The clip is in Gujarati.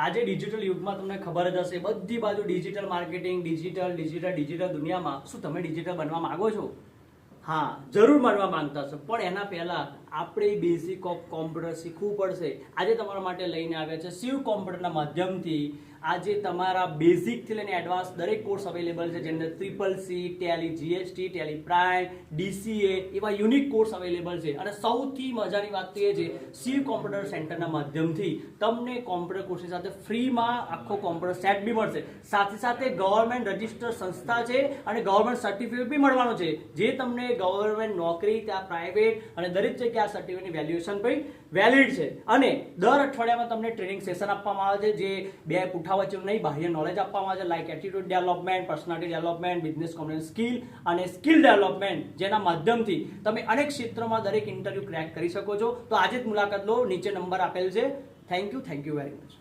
આજે ડિજિટલ યુગમાં તમને ખબર જ હશે, બધી બાજુ ડિજિટલ માર્કેટિંગ, ડિજિટલ દુનિયામાં શું તમે ડિજિટલ બનવા માંગો છો? હા, જરૂર બનવા માંગતા છો, પણ એના પહેલા આપણે બેઝિક ઓફ કોમ્પ્યુટર શીખવું પડશે. આજે તમારા માટે લઈને આવ્યા છે શિવ કોમ્પ્યુટરના માધ્યમથી. આજે તમારા બેઝિકથી લઈને એડવાન્સ દરેક કોર્સ અવેલેબલ છે, જેની અંદર CCC, Tally GST, Tally prime, DCA એવા યુનિક કોર્સ અવેલેબલ છે. અને સૌથી મજાની વાત તો એ છે, શિવ કોમ્પ્યુટર સેન્ટરના માધ્યમથી તમને કોમ્પ્યુટર કોર્સની સાથે ફ્રીમાં આખો કોમ્પ્યુટર સેટ બી મળશે. સાથે સાથે ગવર્મેન્ટ રજિસ્ટર સંસ્થા છે અને ગવર્મેન્ટ સર્ટિફિકેટ બી મળવાનું છે, જે તમને ગવર્મેન્ટ નોકરી, ત્યાં પ્રાઇવેટ અને દરેક જગ્યાએ આ સર્ટિફિકેટની વેલ્યુએશન પણ વેલિડ છે. અને દર અઠવાડિયામાં તમને ટ્રેનિંગ સેશન આપવામાં આવે છે, જે બે પુઠા વચ્ચેનું નહીં, બાહ્ય નોલેજ આપવામાં આવે છે, like attitude development, personality development, business communication skill અને સ્કિલ ડેવલપમેન્ટ, જેના માધ્યમથી તમે અનેક ક્ષેત્રોમાં દરેક ઇન્ટરવ્યુ ક્રેક કરી શકો છો. તો આજે જ મુલાકાત લો, નીચે નંબર આપેલ છે. Thank you very much.